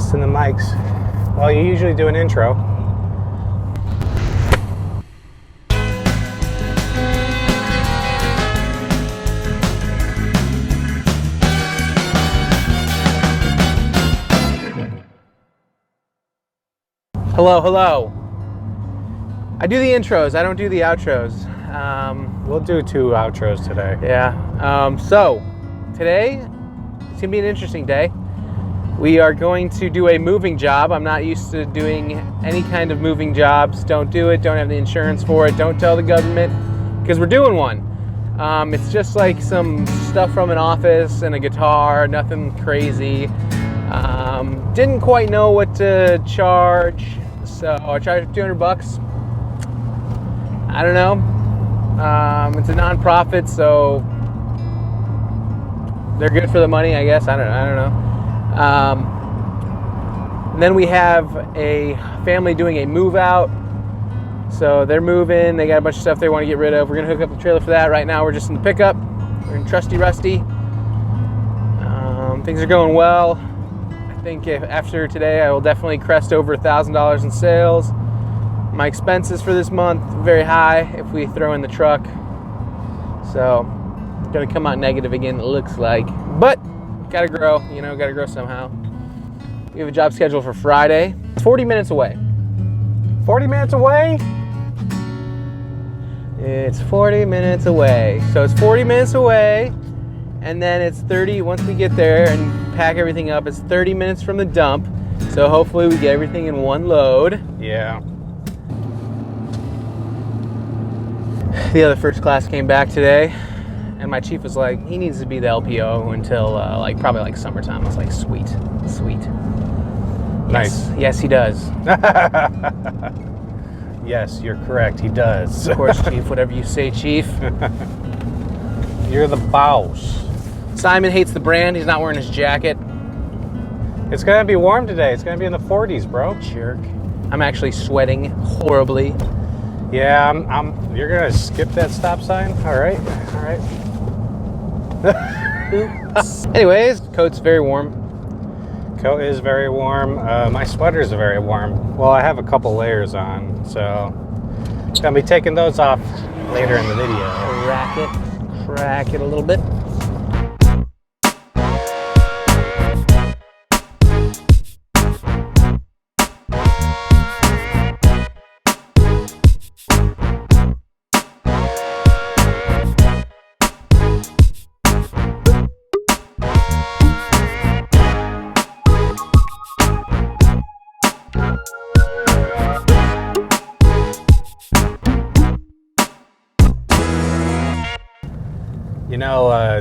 testing the mics. Well, you usually do an intro. Hello, hello. I do the intros, I don't do the outros. We'll do 2 outros today. Yeah. So, today, it's gonna be an interesting day. We are going to do a moving job. I'm not used to doing any kind of moving jobs. Don't do it, don't have the insurance for it, don't tell the government, because we're doing one. It's just like some stuff from an office and a guitar, nothing crazy. Didn't quite know what to charge, so I charged $200. I don't know. It's a non-profit, so they're good for the money, I guess. I don't know. And then we have a family doing a move out. So they're moving. They got a bunch of stuff they want to get rid of. We're gonna hook up the trailer for that. Right now, we're just in the pickup. We're in Trusty Rusty. Things are going well. I think after today, I will definitely crest over $1,000 in sales. My expenses for this month very high if we throw in the truck. So, gonna come out negative again, it looks like. But, gotta grow, gotta grow somehow. We have a job scheduled for Friday. It's 40 minutes away. 40 minutes away? It's 40 minutes away. So it's 40 minutes away, and then it's 30, once we get there and pack everything up, it's 30 minutes from the dump. So hopefully we get everything in one load. Yeah. The other first class came back today, and my chief was like, he needs to be the LPO until probably summertime. I was like, sweet. Nice. Yes, he does. Yes, you're correct. He does. Of course, chief. Whatever you say, chief. You're the boss. Simon hates the brand. He's not wearing his jacket. It's going to be warm today. It's going to be in the 40s, bro. Jerk. I'm actually sweating horribly. Yeah, you're going to skip that stop sign? All right. Oops. Anyways, coat's very warm. Coat is very warm. My sweaters are very warm. Well, I have a couple layers on, so I'm going to be taking those off later in the video. Crack it a little bit.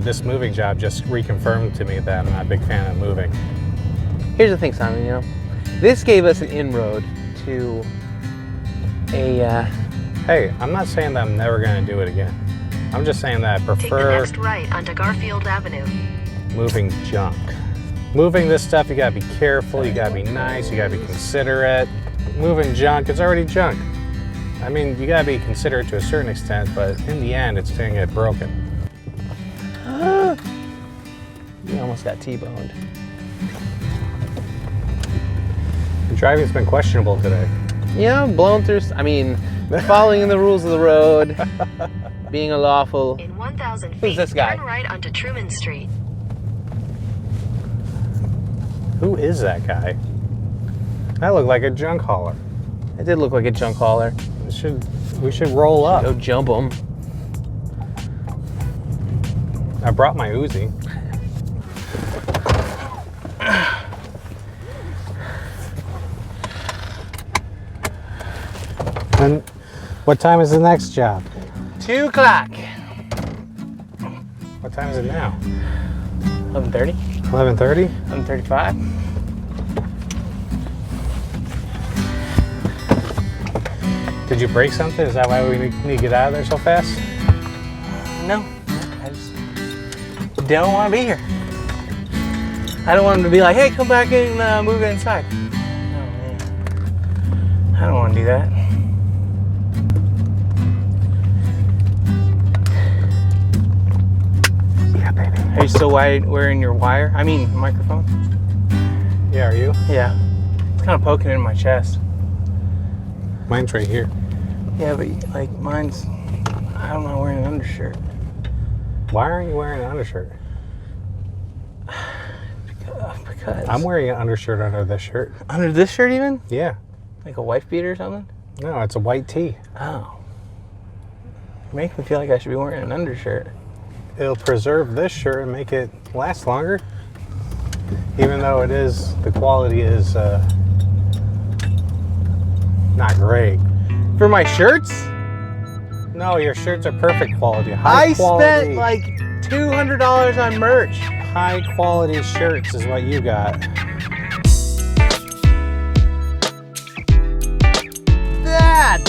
This moving job just reconfirmed to me that I'm not a big fan of moving. Here's the thing, Simon, this gave us an inroad to a... Hey, I'm not saying that I'm never going to do it again. I'm just saying that I prefer... Take the next right onto Garfield Avenue. Moving junk. Moving this stuff, you got to be careful, you got to be nice, you got to be considerate. Moving junk, it's already junk. I mean, you got to be considerate to a certain extent, but in the end, it's going to get broken. You almost got T-boned. The driving's been questionable today. Yeah, blown through. Following the rules of the road, being a lawful. In 1,000 feet, Who's this guy? turn right onto Truman Street. Who is that guy? That looked like a junk hauler. It did look like a junk hauler. We should roll up. Go jump him. I brought my Uzi. And what time is the next job? 2 o'clock. What time is it now? 11:30. 11:30? 11:35. Did you break something? Is that why we need to get out of there so fast? No, I just don't want to be here. I don't want them to be like, hey, come back and move inside. Oh, man. I don't want to do that. Yeah, baby. Are you still wearing your microphone? Yeah, are you? Yeah. It's kind of poking in my chest. Mine's right here. Yeah, but like mine's, I don't know, wearing an undershirt. Why aren't you wearing an undershirt? Because. I'm wearing an undershirt under this shirt. Under this shirt even? Yeah. Like a wife beater or something? No, it's a white tee. Oh. You make me feel like I should be wearing an undershirt. It'll preserve this shirt and make it last longer. Even though the quality is not great. For my shirts? No, your shirts are perfect quality. I High quality, spent like $200 on merch. high quality shirts is what you got. That!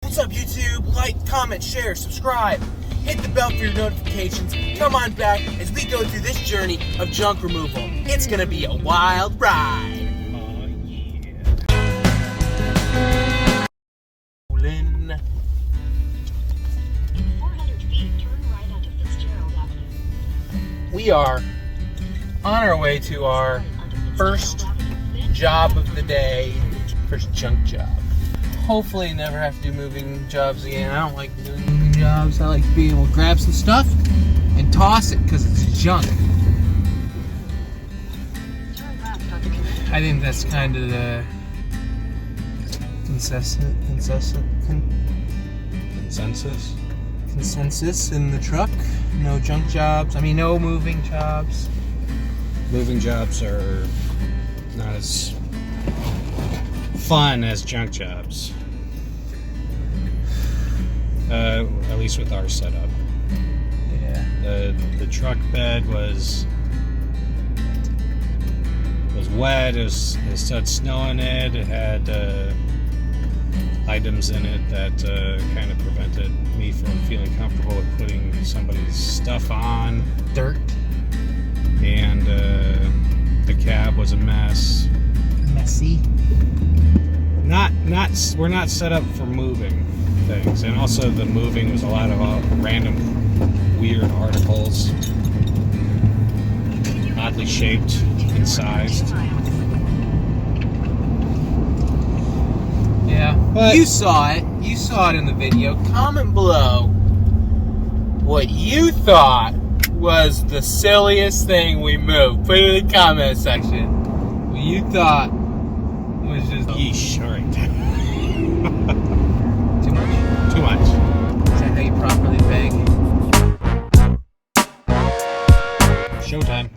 What's up, YouTube? Like, comment, share, subscribe. Hit the bell for your notifications. Come on back as we go through this journey of junk removal. It's gonna be a wild ride. Oh, yeah. 400 feet, turn right onto Fitzgerald Avenue. We are on our way to our first job of the day, first junk job. Hopefully never have to do moving jobs again. I don't like doing moving jobs. I like being able to grab some stuff and toss it because it's junk. I think that's kind of the consensus in the truck. No junk jobs. I mean, no moving jobs. Moving jobs are not as fun as junk jobs. At least with our setup. Yeah. The truck bed was wet. It had snow in it. It had items in it that kind of prevented me from feeling comfortable with putting somebody's stuff on. Dirt. And the cab was a mess. Messy. We're not set up for moving things, and also the moving was a lot of random weird articles, oddly shaped and sized. Yeah. But You saw it in the video. Comment below what you thought was the silliest thing we moved. Put it in the comment section. What you thought was just yeesh. All right. too much. Too much. Is that how you properly beg? Showtime.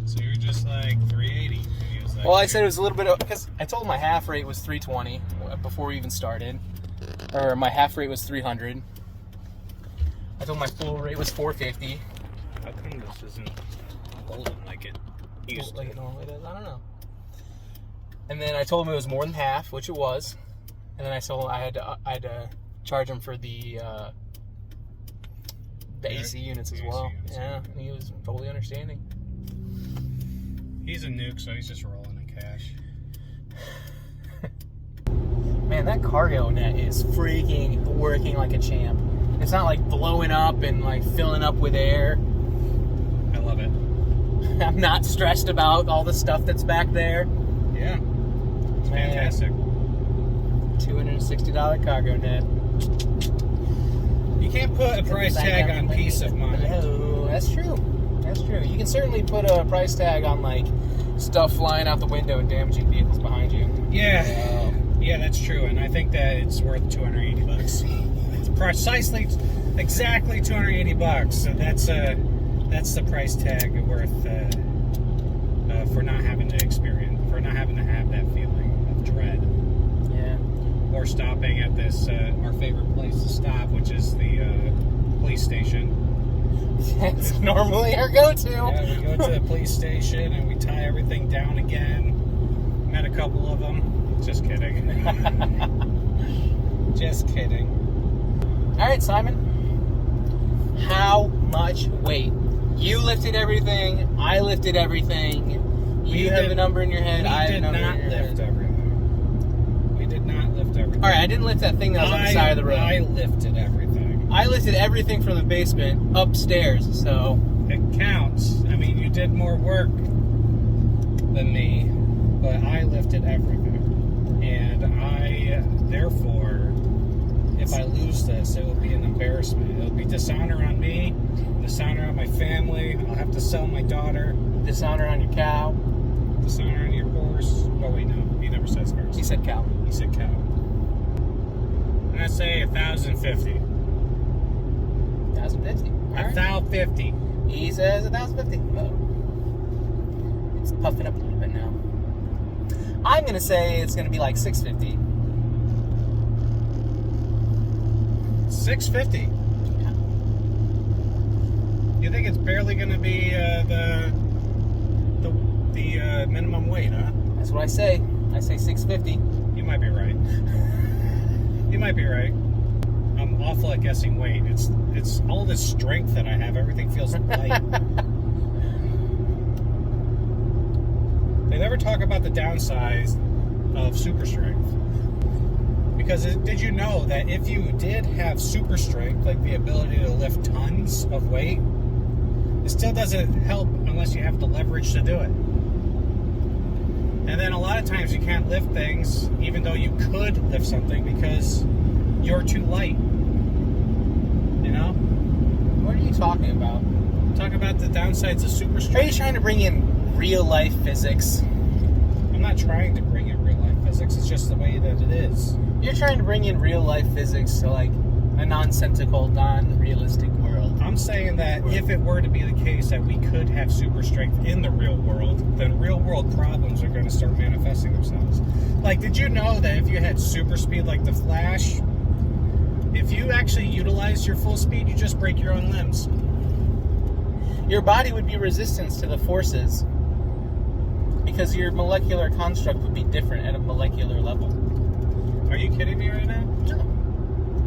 So you're just like 380. He was like, Well, I said it was a little bit because I told my half rate was 320 before we even started, or my half rate was 300. I told my full rate was 450. how come this isn't golden like it used to? Like it normally does. I don't know. And then I told him it was more than half, which it was. And then I told him I had to charge him for the AC units as The AC well. units, Yeah, and he was totally understanding. He's a nuke, so he's just rolling in cash. Man, that cargo net is freaking working like a champ. It's not like blowing up and like filling up with air. I love it. I'm not stressed about all the stuff that's back there. Yeah. It's Man. fantastic. $260 cargo net. You can't put a price tag on peace of mind. Hello. That's true. That's true. You can certainly put a price tag on, like, stuff flying out the window and damaging vehicles behind you. Yeah. Yeah, that's true. And I think that it's worth $280. It's precisely, exactly $280. So that's the price tag worth for not having to experience, for not having to have that feeling of dread. Yeah. Or stopping at this our favorite place to stop, which is the police station. That's normally our go-to. Yeah, we go to the police station and we tie everything down again. Met a couple of them. Just kidding. Just kidding. All right, Simon. How much weight? You lifted everything. I lifted everything. You have a number in your head. I have a number in your head. We did not lift everything. We did not lift everything. All right, I didn't lift that thing that was on the side of the road. I lifted everything. I lifted everything from the basement upstairs, so... It counts. I mean, you did more work than me, but I lifted everything. And therefore, if I lose this, it will be an embarrassment. It will be dishonor on me, dishonor on my family. I'll have to sell my daughter. Dishonor on your cow. Dishonor on your horse. Oh, wait, no. He never says horse. He said cow. He said cow. I'm going to say 1,050. 1,050. All right. 1,050. He says 1,050. Oh. It's puffing up a little bit now. I'm going to say it's going to be like 650. 650. Yeah. You think it's barely going to be the minimum weight, huh? That's what I say. I say 650. You might be right. You might be right. I'm awful at guessing weight. It's all this strength that I have. Everything feels light. They never talk about the downsides of super strength. Because did you know that if you did have super strength, like the ability to lift tons of weight, it still doesn't help unless you have the leverage to do it. And then a lot of times you can't lift things, even though you could lift something, because you're too light. You know? What are you talking about? Talk about the downsides of super Are you strength. trying to bring in real life physics? I'm not trying to bring in real life physics. It's just the way that it is. You're trying to bring in real life physics to like a nonsensical, non-realistic world. I'm saying that if it were to be the case that we could have super strength in the real world, then real world problems are going to start manifesting themselves. Like, did you know that if you had super speed like the Flash, if you actually utilized your full speed, you just break your own limbs? Your body would be resistant to the forces because your molecular construct would be different at a molecular level. Are you kidding me right now? No.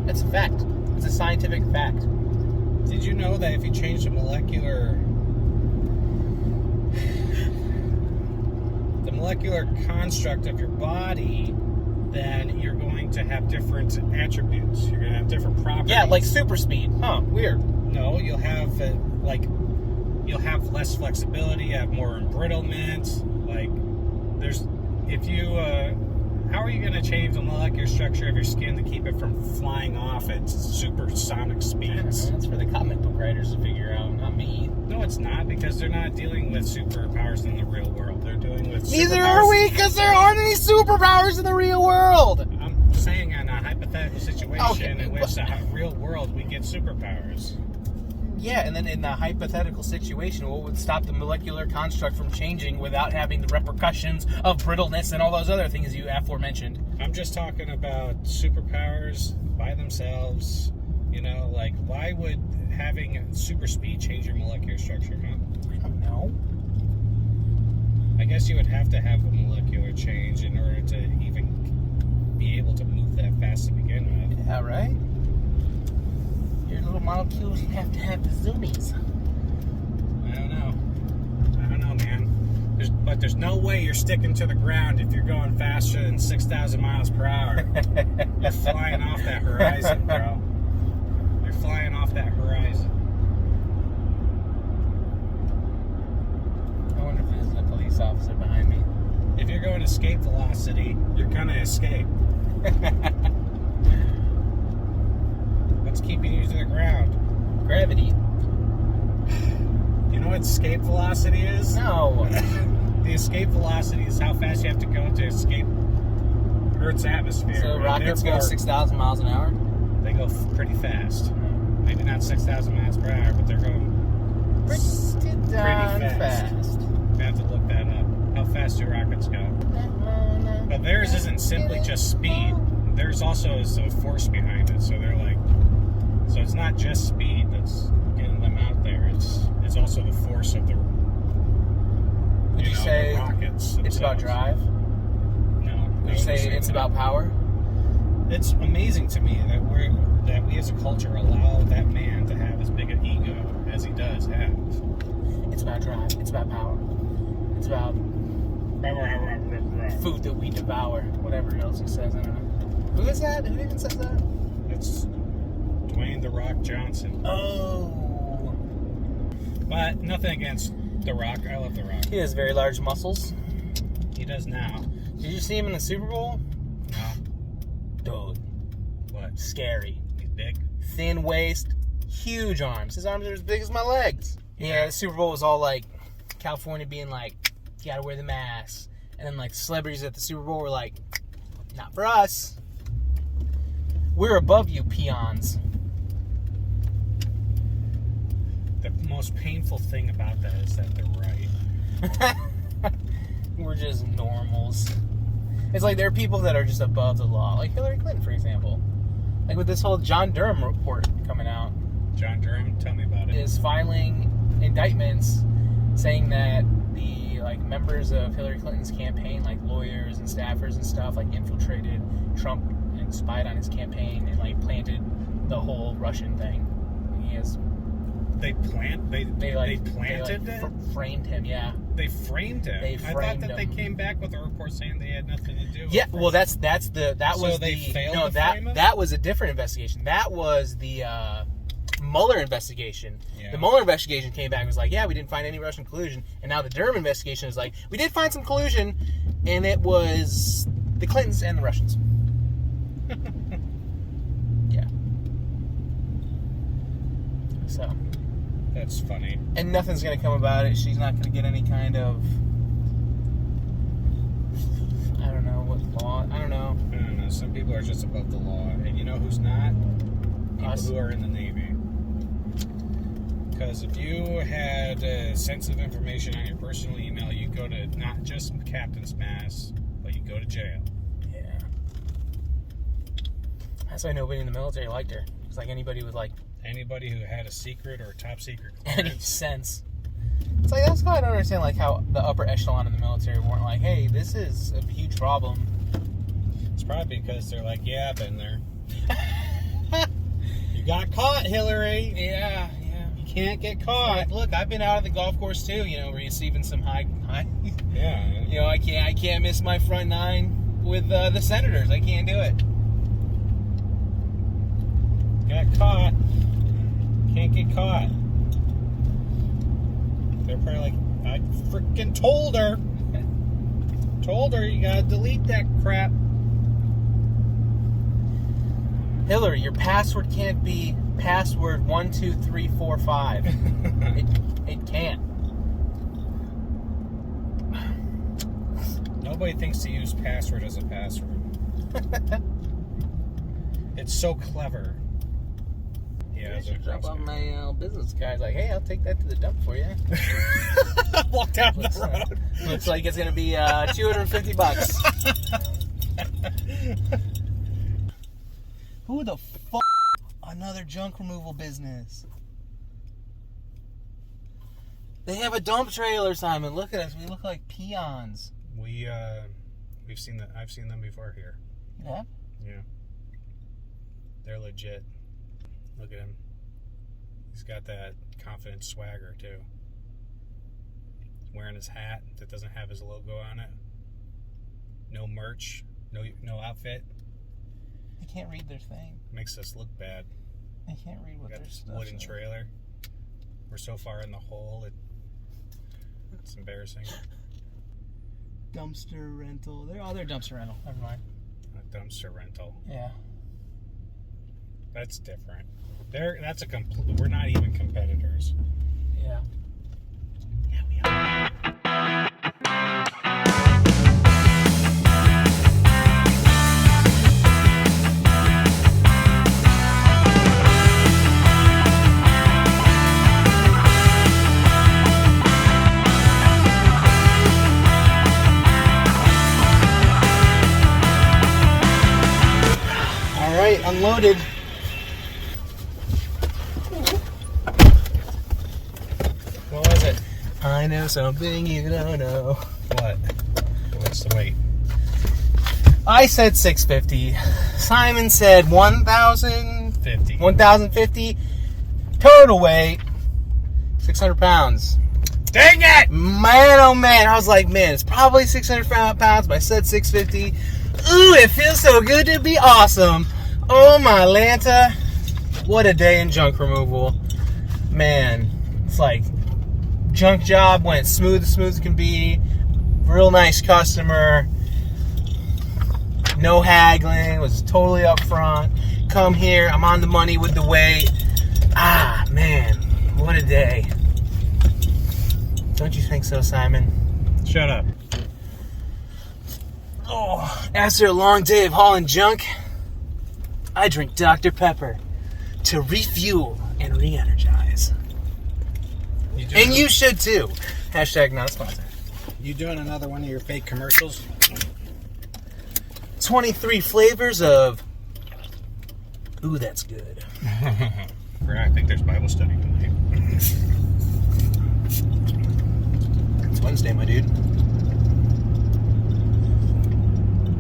It's a fact. It's a scientific fact. Did you know that if you change the molecular construct of your body, then you're going to have different attributes. You're going to have different properties. Yeah, like super speed. Huh, weird. No, you'll have you'll have less flexibility, you have more embrittlement. Like, how are you going to change the molecular structure of your skin to keep it from flying off at supersonic speeds? That's for the comic book writers to figure out, not me. No, it's not, because they're not dealing with superpowers in the real world. They're dealing with Neither are we, because there aren't any superpowers in the real world. I'm saying in a hypothetical situation in which the real world we get superpowers. Yeah, and then in the hypothetical situation, what would stop the molecular construct from changing without having the repercussions of brittleness and all those other things you aforementioned? I'm just talking about superpowers by themselves. You know, like, why would having super speed change your molecular structure, huh? I don't know. I guess you would have to have a molecular change in order to even be able to move that fast to begin with. Yeah, right? Your little molecules have to have the zoomies. I don't know, man. There's no way you're sticking to the ground if you're going faster than 6,000 miles per hour. You're flying off that horizon, bro. You're flying off that horizon. escape velocity, you're gonna escape. What's keeping you to the ground? Gravity. You know what escape velocity is? No. The escape velocity is how fast you have to go to escape Earth's atmosphere. So and rockets go therefore, 6,000 miles an hour? They go pretty fast. Maybe not 6,000 miles per hour, but they're going Pretty darn fast. fast. I have to look that up. How fast do rockets go? But theirs isn't simply just speed. There's also a force behind it. So they're like, so it's not just speed that's getting them out there. It's also the force of the. Would you say the rockets? it's about drive? No. Would you say it's about power? It's amazing to me that we as a culture allow that man to have as big an ego as he does have. It's about drive. It's about power. It's about food that we devour. Whatever else he says. I don't know. Who is that? Who even says that? It's Dwayne The Rock Johnson. Oh. But nothing against The Rock. I love The Rock. He has very large muscles. He does now. Did you see him in the Super Bowl? No. Dude, What? scary. He's big? Thin waist, huge arms. His arms are as big as my legs. Yeah, the Super Bowl was all like California being like, you gotta wear the mask. And then like celebrities at the Super Bowl were like, not for us. We're above you, peons. The most painful thing about that is that they're right. We're just normals. It's like there are people that are just above the law, like Hillary Clinton, for example. Like with this whole John Durham report coming out, John Durham, tell me about it. is filing indictments saying that the like members of Hillary Clinton's campaign, like lawyers and staffers and stuff, like infiltrated Trump and spied on his campaign and like planted the whole Russian thing. He has They planted it? framed him. Yeah. They framed him. They I thought framed that they him. came back with a report saying they had nothing to do with Yeah, it. well, that was they the failed no to that frame him? that was a different investigation. That was the Mueller investigation. Yeah. The Mueller investigation came back and was like, yeah, we didn't find any Russian collusion, and now the Durham investigation is like, we did find some collusion, and it was the Clintons and the Russians. Yeah. So, That's funny. and nothing's gonna come about it. She's not gonna get any kind of, I don't know what law. I don't know. I don't know. Some people are just above the law. And you know who's not? People Us. who are in the Navy. Because if you had sensitive information on your personal email, you go to not just captain's mast, but you go to jail. Yeah. That's why nobody in the military liked her. It's like anybody with like Anybody who had a secret or a top secret any clearance, sense. It's like that's why I don't understand like how the upper echelon in the military weren't like, hey, this is a huge problem. it's probably because they're like, yeah, I've been there. You got caught, Hillary. Yeah. You can't get caught. Like, look, I've been out of the golf course too. You know, receiving some high. Yeah. You know, I can't miss my front nine with the Senators. I can't do it. Got caught. Can't get caught. They're probably like, I freaking told her. Told her you gotta delete that crap. Hillary, your password can't be password 12345. It can't. Nobody thinks to use password as a password. It's so clever. Yeah, I should jump on my business guy's like, hey, I'll take that to the dump for you. Walk down the road. Looks like it's gonna be $250. Who the fuck? Another junk removal business. They have a dump trailer, Simon. Look at us. We look like peons. We've seen that. I've seen them before here. Yeah. Yeah. They're legit. Look at him. He's got that confident swagger too. Wearing his hat that doesn't have his logo on it. No merch. No outfit. I can't read their thing. Makes us look bad. I can't read what Got their this stuff wooden says. trailer. We're so far in the hole. It's embarrassing. dumpster rental. They're dumpster rental. Never mind. A dumpster rental. Yeah. That's different. That's a complete. We're not even competitors. Yeah. Yeah, we are. All right, unloaded. What was it? I know something you don't know. What? What's the weight? I said 650. Simon said 1,050. 50. Total weight 600 pounds. Dang it! Man, oh man, I was like, man, it's probably 600 pounds, but I said 650. Ooh, it feels so good to be awesome. Oh my Lanta. What a day in junk removal. Man, it's like junk job went smooth as can be. Real nice customer. No haggling, was totally upfront. Come here, I'm on the money with the weight. Ah, man, what a day. Don't you think so, Simon? Shut up. Oh, after a long day of hauling junk, I drink Dr. Pepper to refuel and re-energize. And you should too. Hashtag not a sponsor. You doing another one of your fake commercials? 23 flavors of... Ooh, that's good. I think there's Bible study tonight. It's Wednesday, my dude.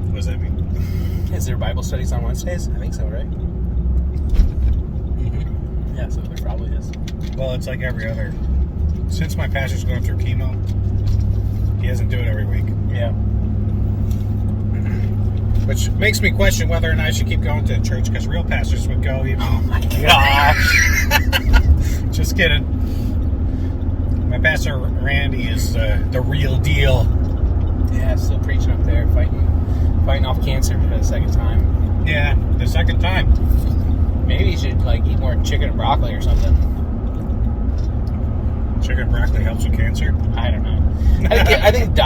What does that mean? Is there Bible studies on Wednesdays? I think so, right? Mm-hmm. Yeah, so there probably is. Well, it's like every other. Since my pastor's going through chemo, he doesn't do it every week. Yeah. Which makes me question whether or not I should keep going to church, because real pastors would go even. Oh my gosh. Just kidding. My pastor Randy is the real deal. Yeah, still preaching up there, fighting off cancer for the second time. Yeah, the second time. Maybe you should like eat more chicken and broccoli or something. Chicken and broccoli helps with cancer. I don't know. I think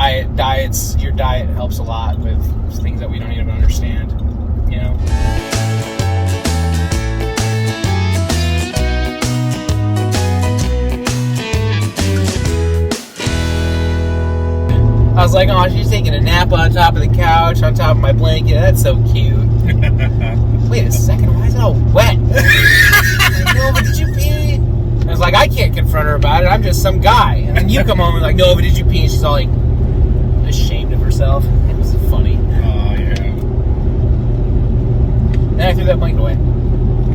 your diet helps a lot with things that we don't even understand. You know. I was like, oh, she's taking a nap on top of the couch, on top of my blanket. That's so cute. Wait a second, why is it all wet? Like, no, but did you pee? I was like, I can't confront her about it. I'm just some guy. And then you come home and like, no, but did you pee? And she's all like, ashamed of herself. It was funny. Oh, yeah. Then I threw that blanket away.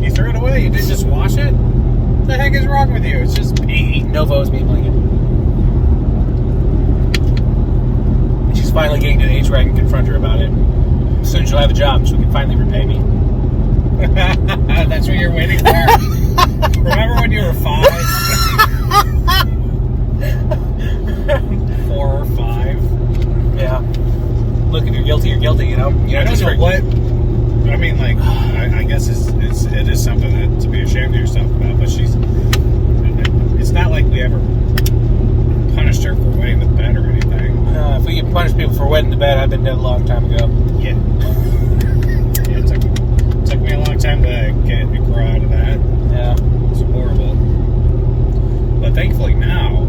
You threw it away? You didn't just wash it? What the heck is wrong with you? It's just pee. Novo's me blanket. She's finally getting to the age where I can confront her about it. Soon she'll have a job, she can finally repay me. That's what you're waiting for? Remember when you were 5? 4 or 5? Yeah. Look, if you're guilty, you're guilty, you know? I don't know what... I mean, like, I guess it is something that to be ashamed of yourself about, but she's... It's not like we ever punished her for wetting the bed or anything. If we can punish people for wetting the bed, I've been dead a long time ago. Yeah. Yeah, it took me a long time to grow out of that. Yeah. It's horrible. But thankfully now,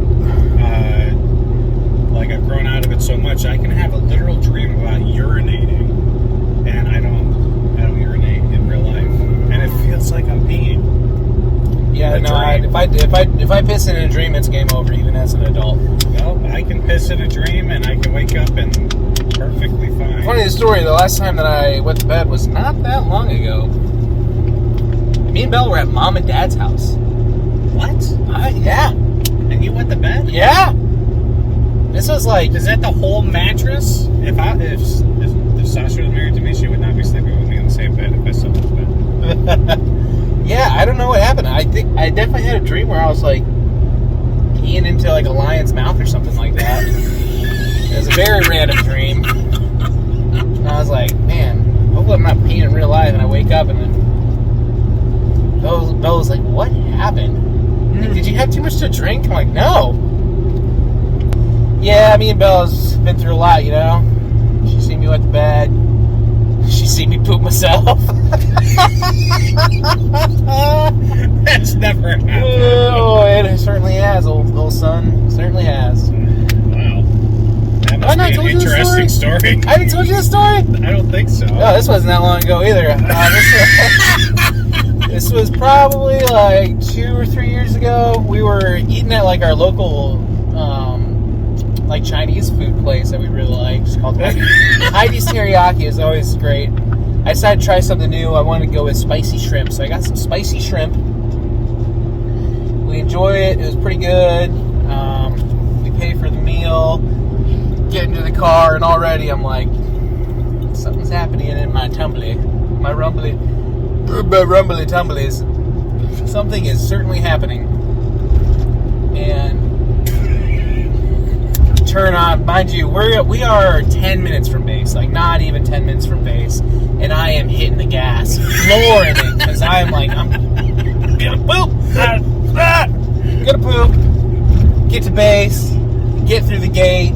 like I've grown out of it so much, I can have a literal dream about urinating, and I don't urinate in real life, and it feels like I'm peeing. Yeah, no. If I piss in a dream, it's game over, even as an adult. Well, I can piss in a dream, and I can wake up and perfectly fine. Funny story. The last time that I went to bed was not that long ago. Me and Belle were at Mom and Dad's house. What? Yeah. And you went to bed? Yeah. This was like... Is that the whole mattress? If Sasha was married to me, she would not be sleeping with me in the same bed if I still was bed. Yeah, I don't know what happened. I think I definitely had a dream where I was like peeing into like a lion's mouth or something like that. It was a very random dream. And I was like, man, hopefully I'm not peeing in real life. And I wake up and then Belle was like, what happened? Like, did you have too much to drink? I'm like, no. Yeah, me and Bella's been through a lot, you know. She's seen me wet the bed. She's seen me poop myself. That's never happened. Oh, it certainly has, old son. Certainly has. Wow. That Have I must not be told an you this interesting story. I haven't told you this story? I don't think so. No, this wasn't that long ago either. This was probably like 2 or 3 years ago. We were eating at like our local like Chinese food place that we really like. It's called Heidi's Teriyaki. Is always great. I decided to try something new. I wanted to go with spicy shrimp, so I got some spicy shrimp. We enjoy it. It was pretty good. We pay for the meal. Get into the car, and already I'm like, something's happening in my tumbly, my rumbly tumblies. Something is certainly happening. And turn on, mind you, we are 10 minutes from base, like not even 10 minutes from base, and I am hitting the gas, flooring it, because I'm like, I'm gonna poop, gonna poop, get to base, get through the gate,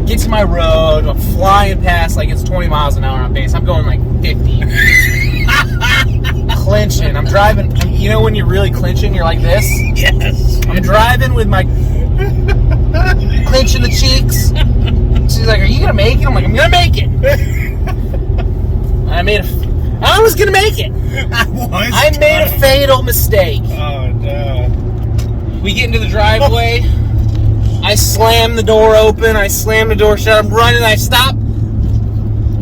get to my road. I'm flying past like it's 20 miles an hour on base. I'm going like 50. Clinching. I'm driving. You know when you're really clinching, you're like this? Yes. I'm driving with my clinching the cheeks. She's like, are you going to make it? I'm like, I'm going to make it. I was going to make it. I made a fatal mistake. Oh, no. We get into the driveway. I slam the door open. I slam the door shut. I'm running. I stop.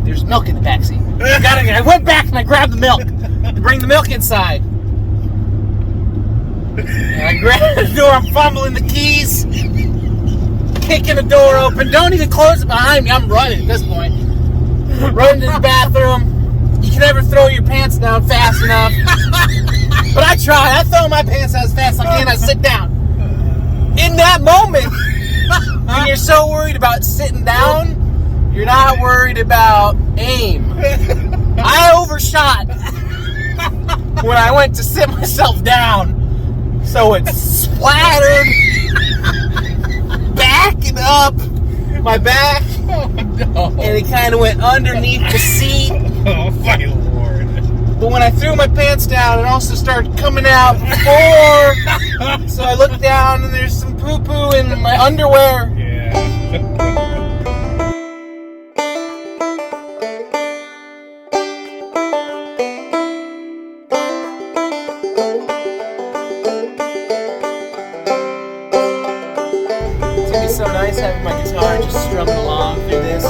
There's milk in the backseat. I went back and I grabbed the milk to bring the milk inside. And I grabbed the door. I'm fumbling the keys, kicking the door open. Don't even close it behind me. I'm running at this point. Running to the bathroom. You can never throw your pants down fast enough. But I try. I throw my pants out as fast as I can. I sit down. In that moment, when you're so worried about sitting down, you're not worried about aim. I overshot when I went to sit myself down, so it splattered backing up my back, and it kind of went underneath the seat. Oh, my Lord. But when I threw my pants down, it also started coming out before. So I looked down, and there's some poo-poo in my underwear. Yeah. It's gonna be so nice having my guitar and just strumming along through this.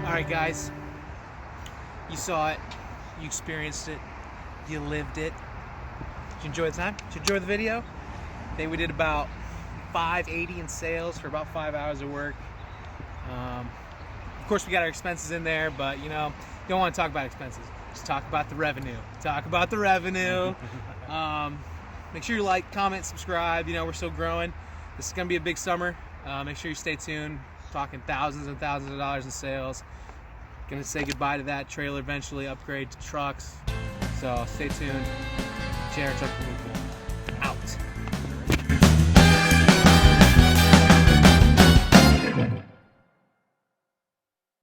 Alright guys, you saw it, you experienced it, you lived it. Did you enjoy the time? Did you enjoy the video? I think we did about $580 in sales for about 5 hours of work. Of course we got our expenses in there, but you know, you don't want to talk about expenses. Just talk about the revenue. Talk about the revenue. Make sure you like, comment, subscribe. You know, we're still growing. This is going to be a big summer. Make sure you stay tuned. Talking thousands and thousands of dollars in sales. Gonna say goodbye to that trailer eventually, upgrade to trucks. So stay tuned. JR Truck Movement.